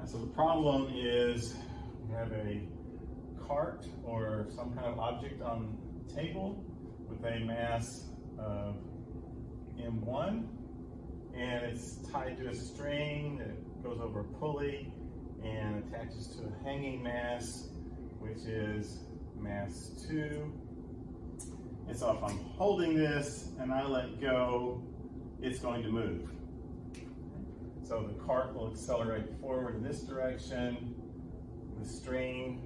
So the problem is we have a cart or some kind of object on the table with a mass of M1, and it's tied to a string that goes over a pulley and attaches to a hanging mass, which is mass 2. And so if I'm holding this and I let go, it's going to move. So the cart will accelerate forward in this direction, the string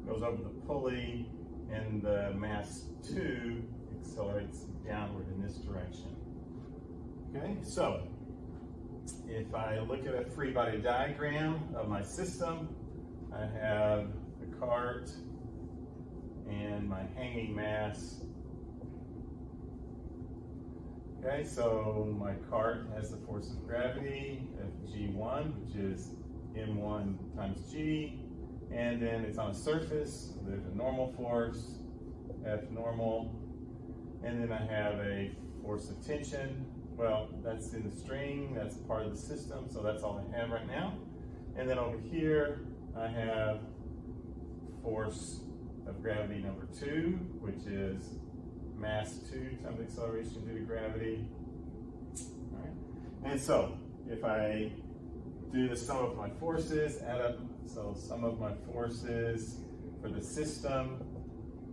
goes over the pulley, and the mass 2 accelerates downward in this direction. Okay, so if I look at a free body diagram of my system, I have the cart and my hanging mass. Okay, so my cart has the force of gravity, Fg1, which is M1 times G, and then it's on a surface, so there's a normal force, F normal, and then I have a force of tension. Well, that's in the string, that's part of the system, so that's all I have right now. And then over here, I have force of gravity number 2, which is mass 2 times acceleration due to gravity. All right. And so, if I do the sum of my forces, add up, so sum of my forces for the system,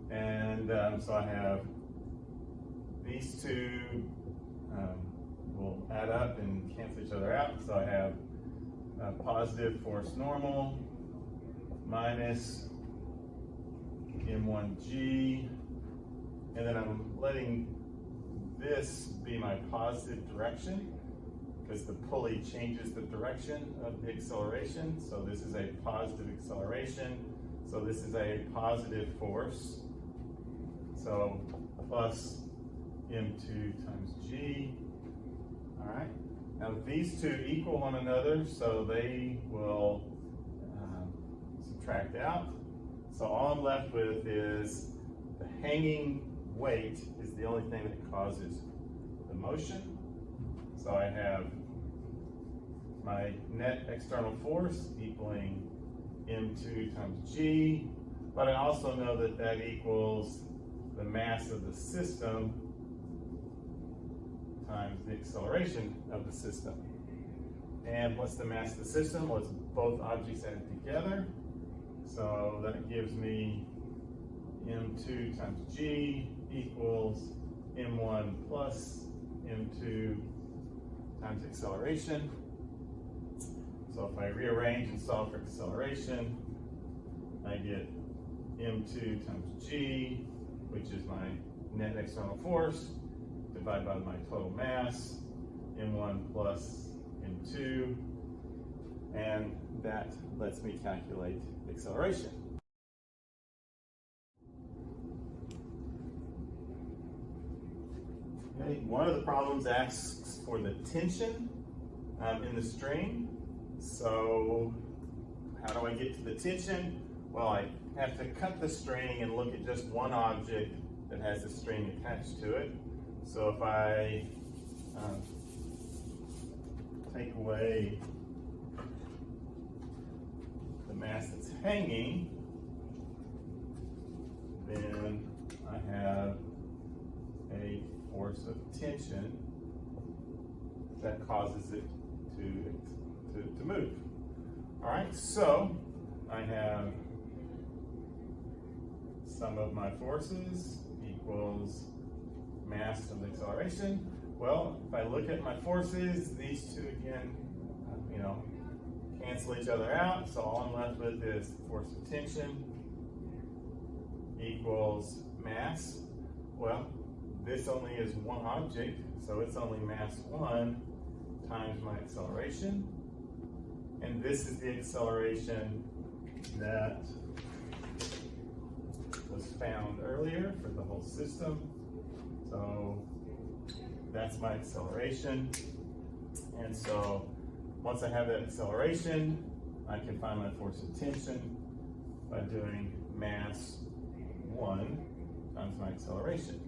and so I have these two will add up and cancel each other out. So I have positive force normal minus M1G, and then I'm letting this be my positive direction because the pulley changes the direction of the acceleration. So this is a positive acceleration. So this is a positive force. So plus M2 times G. All right. Now these two equal one another, so they will subtract out. So all I'm left with is the hanging weight is the only thing that causes the motion. So I have my net external force equaling M2 times G, but I also know that that equals the mass of the system times the acceleration of the system. And what's the mass of the system? Well, it's both objects added together. So that gives me M2 times G equals M1 plus M2 times acceleration. So if I rearrange and solve for acceleration, I get M2 times G, which is my net external force, divided by my total mass, M1 plus M2, and that lets me calculate acceleration. Okay, one of the problems asks for the tension in the string. So how do I get to the tension? Well, I have to cut the string and look at just one object that has a string attached to it. So if I take away the mass that's hanging, then I have a force of tension that causes it to move. All right, so I have sum of my forces equals mass of the acceleration. Well, if I look at my forces, these two again, cancel each other out. So all I'm left with is force of tension equals mass. Well, this only is one object, so it's only mass 1 times my acceleration. And this is the acceleration that was found earlier for the whole system. So that's my acceleration. And so once I have that acceleration, I can find my force of tension by doing mass 1 times my acceleration.